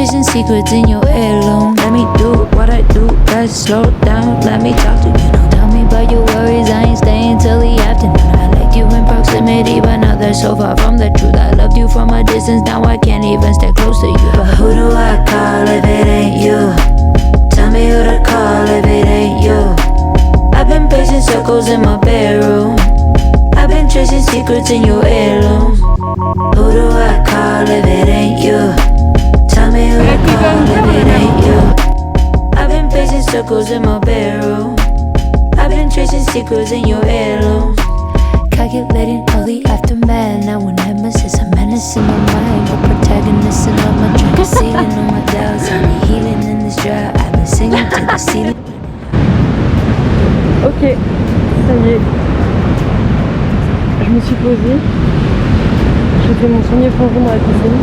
chasing secrets in your heirloom. Let me do what I do, let's slow down, let me talk to you. Don't tell me about your worries, I ain't staying till the afternoon. I liked you in proximity, but now that's so far from the truth. I loved you from a distance, now I can't even stay close to you. But who do I call if it ain't you? Tell me who to call if it ain't you. I've been pacing circles in my bedroom. I've been tracing secrets in your heirlooms. Who do I call if it ain't you? Tell me who to call if it ain't you. I've been pacing circles in my bedroom. I've been tracing secrets in your heirlooms. Calculating all the aftermath. Now a nemesis, a menace in my mind. A protagonist and all my dreams. Ceiling on my doubts, only healing in this drought. I've been singing to the ceiling. Ok, ça y est. Je me suis posée. J'ai fait mon premier plongeon dans la piscine.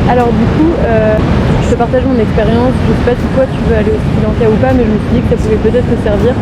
Alors du coup, je te partage mon expérience. Je sais pas si toi tu veux aller au Sri Lanka ou pas, mais je me suis dit que ça pouvait peut-être te servir.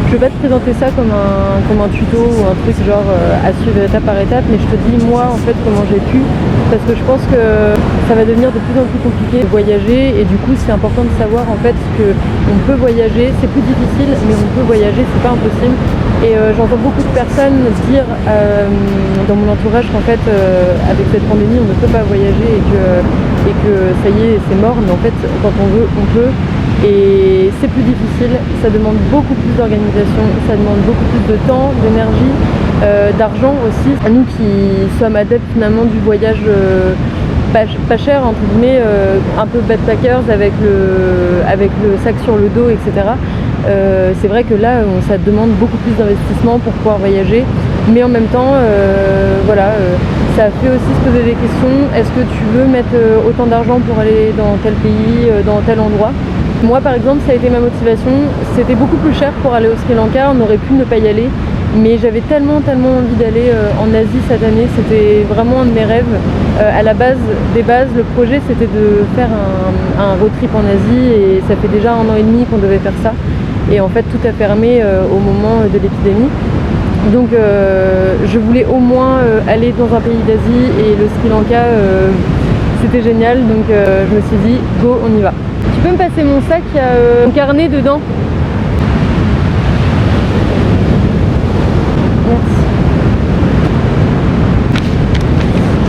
Je vais pas te présenter ça comme un tuto ou un truc genre à suivre étape par étape, mais je te dis moi en fait comment j'ai pu, parce que je pense que ça va devenir de plus en plus compliqué de voyager, et du coup c'est important de savoir en fait qu'on peut voyager, c'est plus difficile mais on peut voyager, c'est pas impossible. Et j'entends beaucoup de personnes dire dans mon entourage qu'en fait avec cette pandémie on ne peut pas voyager et que ça y est c'est mort, mais en fait quand on veut on peut. Et c'est plus difficile, ça demande beaucoup plus d'organisation, ça demande beaucoup plus de temps, d'énergie, d'argent aussi. Nous qui sommes adeptes finalement du voyage pas cher, entre guillemets, un peu backpackers avec le sac sur le dos, etc. C'est vrai que là, ça demande beaucoup plus d'investissement pour pouvoir voyager. Mais en même temps, voilà, ça fait aussi se poser des questions. Est-ce que tu veux mettre autant d'argent pour aller dans tel pays, dans tel endroit ? Moi par exemple ça a été ma motivation, c'était beaucoup plus cher pour aller au Sri Lanka, on aurait pu ne pas y aller, mais j'avais tellement envie d'aller en Asie cette année, c'était vraiment un de mes rêves. À la base des bases, le projet c'était de faire un road trip en Asie, et ça fait déjà 1 an et demi qu'on devait faire ça, et en fait tout a fermé au moment de l'épidémie. Donc je voulais au moins aller dans un pays d'Asie, et le Sri Lanka c'était génial, donc je me suis dit go, on y va. Tu peux me passer mon sac, il y a un carnet dedans. Merci.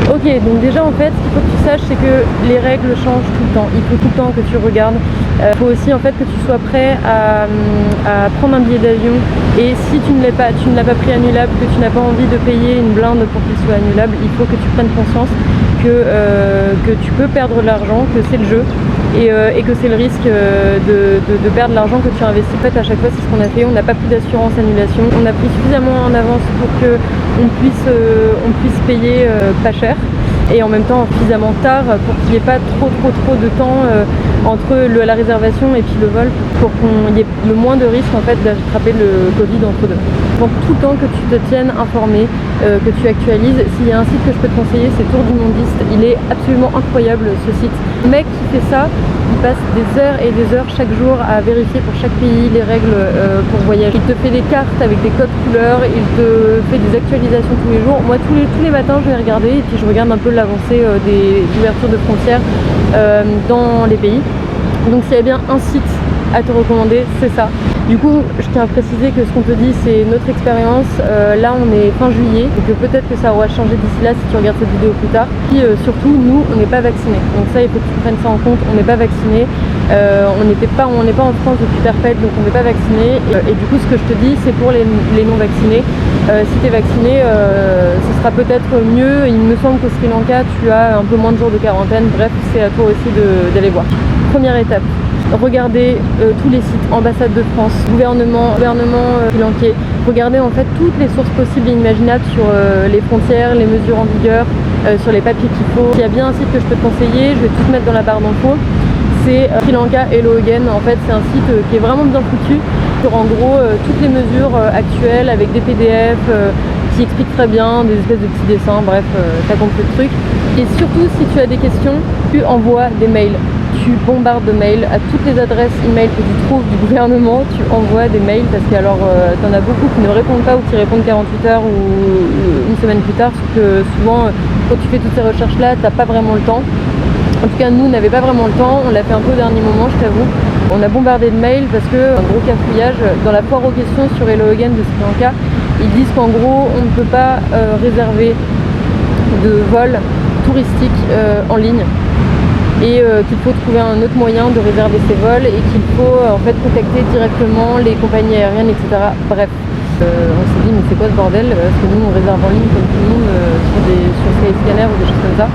Ok, donc déjà en fait, ce qu'il faut que tu saches, c'est que les règles changent tout le temps. Il faut tout le temps que tu regardes. Il faut aussi en fait que tu sois prêt à prendre un billet d'avion. Et si tu ne l'as pas pris annulable, que tu n'as pas envie de payer une blinde pour qu'il soit annulable, il faut que tu prennes conscience que tu peux perdre de l'argent, que c'est le jeu. Et que c'est le risque de perdre l'argent que tu as investi. En fait, à chaque fois, c'est ce qu'on a fait. On n'a pas pris d'assurance annulation. On a pris suffisamment en avance pour qu'on puisse payer pas cher, et en même temps suffisamment tard pour qu'il n'y ait pas trop de temps entre la réservation et puis le vol, pour qu'il y ait le moins de risque en fait d'attraper le Covid entre deux. Donc tout le temps que tu te tiennes informé, que tu actualises. S'il y a un site que je peux te conseiller, c'est Tour du Mondiste. Il est absolument incroyable ce site. Le mec qui fait ça, il passe des heures et des heures chaque jour à vérifier pour chaque pays les règles pour voyager. Il te fait des cartes avec des codes couleurs, il te fait des actualisations tous les jours. Moi tous les matins je vais regarder, et puis je regarde un peu l'avancée des ouvertures de frontières dans les pays. Donc s'il y a bien un site à te recommander, c'est ça. Du coup, je tiens à préciser que ce qu'on te dit, c'est notre expérience. Là, on est fin juillet, donc peut-être que ça aura changé d'ici là si tu regardes cette vidéo plus tard. Puis surtout, nous, on n'est pas vaccinés. Donc ça, il faut que tu prennes ça en compte. On n'est pas vaccinés. On n'est pas en France depuis perpète, donc on n'est pas vaccinés. Et du coup, ce que je te dis, c'est pour les non vaccinés. Si tu es vacciné, ce sera peut-être mieux. Il me semble qu'au Sri Lanka, tu as un peu moins de jours de quarantaine. Bref, c'est à toi aussi d'aller voir. Première étape. Regardez tous les sites, ambassade de France, gouvernement sri-lankais. Regardez en fait toutes les sources possibles et imaginables sur les frontières, les mesures en vigueur, sur les papiers qu'il faut. S'il y a bien un site que je peux te conseiller, je vais tout mettre dans la barre d'infos, c'est Sri Lanka Hello Again. En fait c'est un site qui est vraiment bien foutu, sur en gros toutes les mesures actuelles avec des PDF qui expliquent très bien, des espèces de petits dessins, bref, t'as compris le truc. Et surtout si tu as des questions, tu envoies des mails. Tu bombardes de mails à toutes les adresses email que tu trouves du gouvernement, tu envoies des mails, parce que alors t'en as beaucoup qui ne répondent pas ou qui répondent 48 heures ou une semaine plus tard, parce que souvent quand tu fais toutes ces recherches là t'as pas vraiment le temps. En tout cas, nous, on n'avait pas vraiment le temps, on l'a fait un peu au dernier moment, je t'avoue. On a bombardé de mails parce que, un gros cafouillage, dans la foire aux questions sur Hello Again de Sri Lanka, ils disent qu'en gros, on ne peut pas réserver de vol touristique en ligne et qu'il faut trouver un autre moyen de réserver ces vols et qu'il faut en fait contacter directement les compagnies aériennes, etc. Bref, on s'est dit mais c'est quoi ce bordel, parce que nous on réserve en ligne comme tout le monde sur Skyscanner ou des choses comme ça.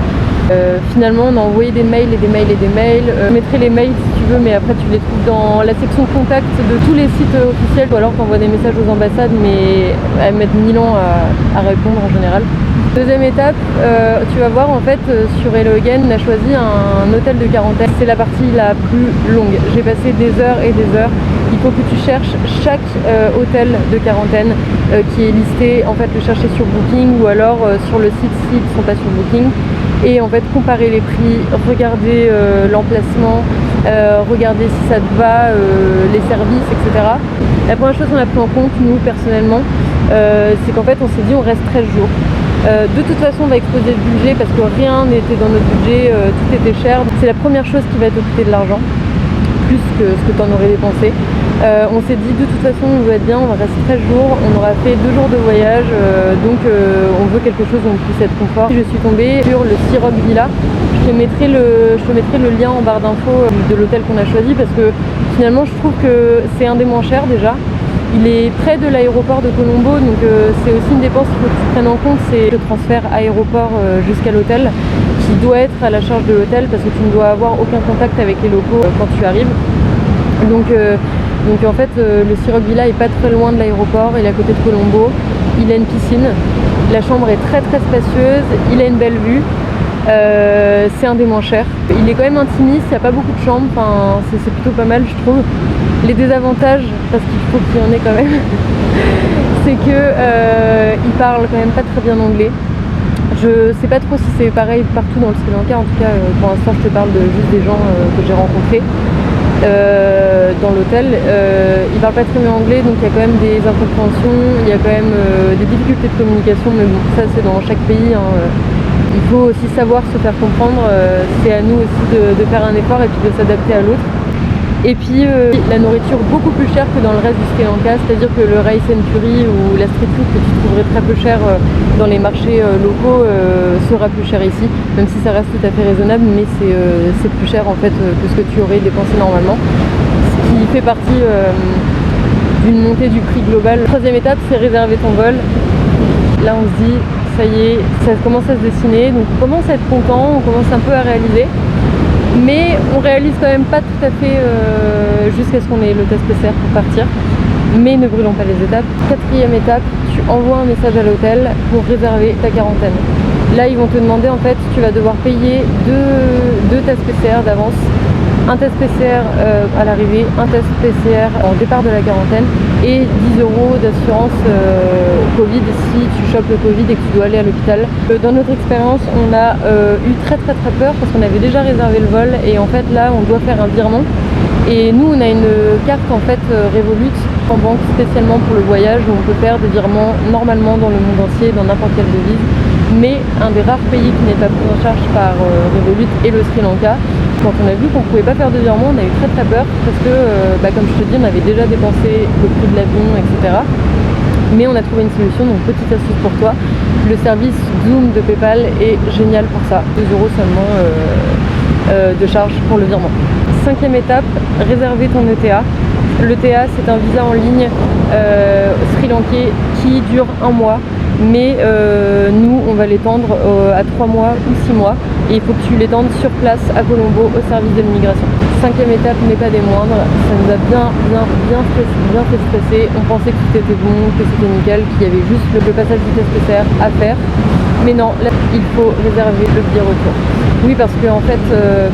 Finalement on a envoyé des mails et des mails et des mails. Je mettrai les mails si tu veux, mais après tu les trouves dans la section contact de tous les sites officiels, ou alors tu envoies des messages aux ambassades, mais elles mettent 1000 ans à répondre en général. Deuxième étape, tu vas voir en fait sur Hello Again, on a choisi un hôtel de quarantaine. C'est la partie la plus longue. J'ai passé des heures et des heures. Il faut que tu cherches chaque hôtel de quarantaine qui est listé, en fait le chercher sur Booking ou alors sur le site s'ils ne sont pas sur Booking. Et en fait comparer les prix, regarder l'emplacement, regarder si ça te va, les services, etc. La première chose qu'on a pris en compte, nous personnellement, c'est qu'en fait on s'est dit on reste 13 jours. De toute façon on va exploser le budget parce que rien n'était dans notre budget, tout était cher. C'est la première chose qui va te coûter de l'argent, plus que ce que tu en aurais dépensé. On s'est dit de toute façon on veut être bien, on va rester 13 jours, on aura fait 2 jours de voyage, donc on veut quelque chose où on puisse être confort. Je suis tombée sur le Sea Rock Villa. Je te mettrai le lien en barre d'infos de l'hôtel qu'on a choisi parce que finalement je trouve que c'est un des moins chers déjà. Il est près de l'aéroport de Colombo, donc c'est aussi une dépense qu'il faut que tu prennes en compte, c'est le transfert aéroport jusqu'à l'hôtel qui doit être à la charge de l'hôtel parce que tu ne dois avoir aucun contact avec les locaux quand tu arrives. Donc en fait le Sea Rock Villa est pas très loin de l'aéroport, il est à côté de Colombo, il a une piscine, la chambre est très très spacieuse, il a une belle vue. C'est un des moins chers. Il est quand même intimiste, il n'y a pas beaucoup de chambres, enfin, c'est plutôt pas mal je trouve. Les désavantages, parce qu'il faut qu'il y en ait quand même, c'est que il parle quand même pas très bien anglais. Je sais pas trop si c'est pareil partout dans le Sri Lanka, en tout cas pour l'instant je te parle juste des gens que j'ai rencontrés dans l'hôtel. Il parle pas très bien anglais, donc il y a quand même des incompréhensions, il y a quand même des difficultés de communication, mais bon, ça c'est dans chaque pays. Il faut aussi savoir se faire comprendre, c'est à nous aussi de faire un effort et puis de s'adapter à l'autre. Et puis la nourriture beaucoup plus chère que dans le reste du Sri Lanka, c'est-à-dire que le rice and curry ou la street food que tu trouverais très peu cher dans les marchés locaux sera plus cher ici, même si ça reste tout à fait raisonnable, mais c'est plus cher en fait que ce que tu aurais dépensé normalement, ce qui fait partie d'une montée du prix global. La troisième étape, c'est réserver ton vol. Là on se dit ça y est, ça commence à se dessiner, donc on commence à être content, on commence un peu à réaliser. Mais on réalise quand même pas tout à fait jusqu'à ce qu'on ait le test PCR pour partir. Mais ne brûlons pas les étapes. Quatrième étape, tu envoies un message à l'hôtel pour réserver ta quarantaine. Là ils vont te demander en fait, tu vas devoir payer deux tests PCR d'avance. Un test PCR à l'arrivée, un test PCR en départ de la quarantaine et 10 € d'assurance Covid si tu chopes le Covid et que tu dois aller à l'hôpital. Dans notre expérience, on a eu très peur parce qu'on avait déjà réservé le vol et en fait là on doit faire un virement. Et nous on a une carte en fait Revolut en banque spécialement pour le voyage où on peut faire des virements normalement dans le monde entier, dans n'importe quelle devise. Mais un des rares pays qui n'est pas pris en charge par Revolut est le Sri Lanka. Quand on a vu qu'on ne pouvait pas faire de virement, on a eu très peur parce que, comme je te dis, on avait déjà dépensé le prix de l'avion, etc. Mais on a trouvé une solution, donc petite astuce pour toi. Le service Zoom de PayPal est génial pour ça. 2 € seulement de charge pour le virement. Cinquième étape, réserver ton ETA. L'ETA, c'est un visa en ligne sri-lankais qui dure 1 mois. Mais nous, on va l'étendre à 3 mois ou 6 mois. Et il faut que tu l'étendes sur place à Colombo au service de l'immigration. Cinquième étape, mais pas des moindres, ça nous a bien fait stresser. On pensait que tout était bon, que c'était nickel, qu'il y avait juste le passage du test PCR à faire. Mais non, là, il faut réserver le billet retour. Oui, parce que en fait,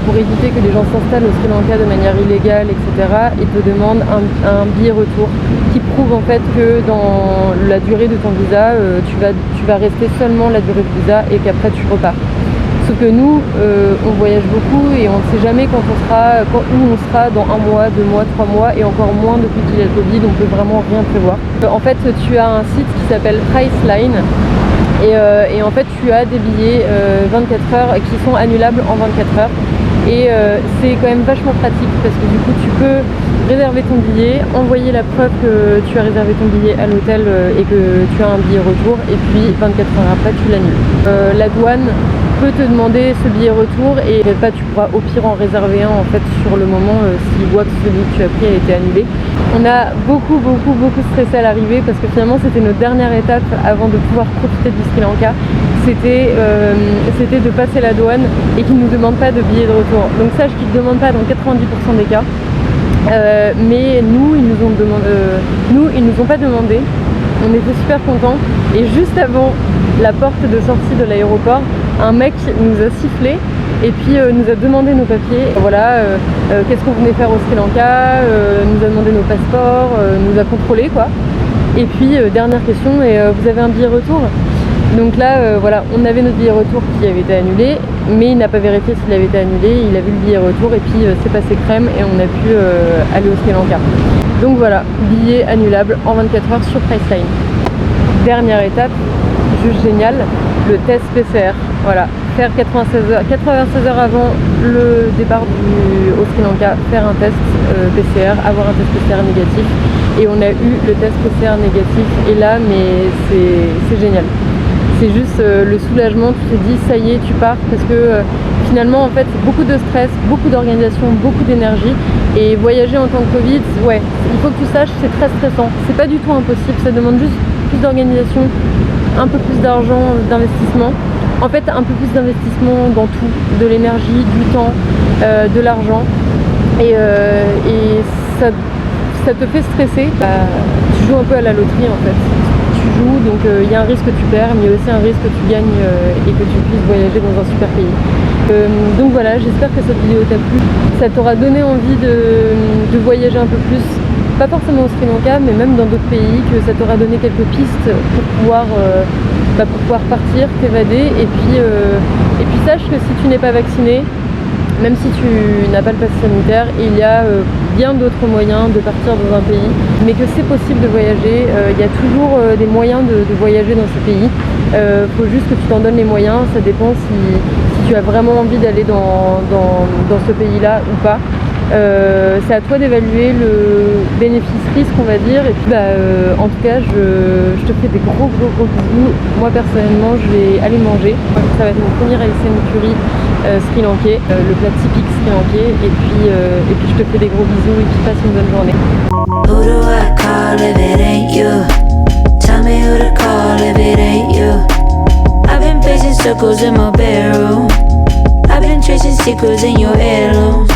pour éviter que les gens s'installent au Sri Lanka de manière illégale, etc., ils te demandent un billet retour qui prouve en fait que dans la durée de ton visa, tu vas rester seulement la durée de visa et qu'après tu repars. Sauf que nous, on voyage beaucoup et on ne sait jamais où on sera dans 1 mois, 2 mois, 3 mois et encore moins depuis qu'il y a le Covid, on peut vraiment rien prévoir. En fait, tu as un site qui s'appelle Priceline. Et en fait tu as des billets 24 heures qui sont annulables en 24 heures et c'est quand même vachement pratique parce que du coup tu peux réserver ton billet, envoyer la preuve que tu as réservé ton billet à l'hôtel et que tu as un billet retour, et puis 24 heures après tu l'annules. La douane peut te demander ce billet retour et pas, tu pourras au pire en réserver un en fait sur le moment s'il voit que celui que tu as pris a été annulé. On a beaucoup stressé à l'arrivée parce que finalement c'était notre dernière étape avant de pouvoir profiter du Sri Lanka. C'était de passer la douane et qu'ils ne nous demandent pas de billet de retour. Donc sache qu'ils ne demandent pas dans 90% des cas. Mais nous, ils nous ont pas demandé. On était super contents. Et juste avant la porte de sortie de l'aéroport, un mec nous a sifflé et puis nous a demandé nos papiers. Voilà, qu'est-ce qu'on venait faire au Sri Lanka, nous a demandé nos passeports, nous a contrôlé quoi. Et puis dernière question, et vous avez un billet retour? Donc là, voilà, on avait notre billet retour qui avait été annulé, mais il n'a pas vérifié s'il avait été annulé, il a vu le billet retour et puis c'est passé crème et on a pu aller au Sri Lanka. Donc voilà, billet annulable en 24 heures sur Priceline. Dernière étape, juste génial, le test PCR. Voilà, faire 96 heures avant le départ au Sri Lanka, faire un test PCR, avoir un test PCR négatif. Et on a eu le test PCR négatif et là, mais c'est génial. C'est juste le soulagement, tu te dis ça y est, tu pars, parce que finalement en fait c'est beaucoup de stress, beaucoup d'organisation, beaucoup d'énergie, et voyager en temps de Covid, ouais, il faut que tu saches, c'est très stressant, c'est pas du tout impossible, ça demande juste plus d'organisation, un peu plus d'argent, d'investissement, en fait un peu plus d'investissement dans tout, de l'énergie, du temps, de l'argent, et ça te fait stresser, tu joues un peu à la loterie en fait. Donc il y a un risque que tu perds, mais il y a aussi un risque que tu gagnes et que tu puisses voyager dans un super pays. Donc voilà, j'espère que cette vidéo t'a plu. Ça t'aura donné envie de voyager un peu plus, pas forcément au Sri Lanka, mais même dans d'autres pays, que ça t'aura donné quelques pistes pour pouvoir partir, t'évader. Et puis sache que si tu n'es pas vacciné, même si tu n'as pas le pass sanitaire, il y a bien d'autres moyens de partir dans un pays, mais que c'est possible de voyager. Il y a toujours des moyens de voyager dans ce pays. Faut juste que tu t'en donnes les moyens. Ça dépend si tu as vraiment envie d'aller dans ce pays-là ou pas. C'est à toi d'évaluer le bénéfice-risque, on va dire. Et puis en tout cas, je te fais des gros bisous. Moi personnellement, je vais aller manger. Ça va être mon premier ASMR curry sri lankais, le plat typique sri lankais. Et puis je te fais des gros bisous et puis passe une bonne journée. Who do I call if it ain't you? Tell me who to call if it ain't you. I've been pacing circles in my bedroom. I've been tracing secrets in your heirlooms.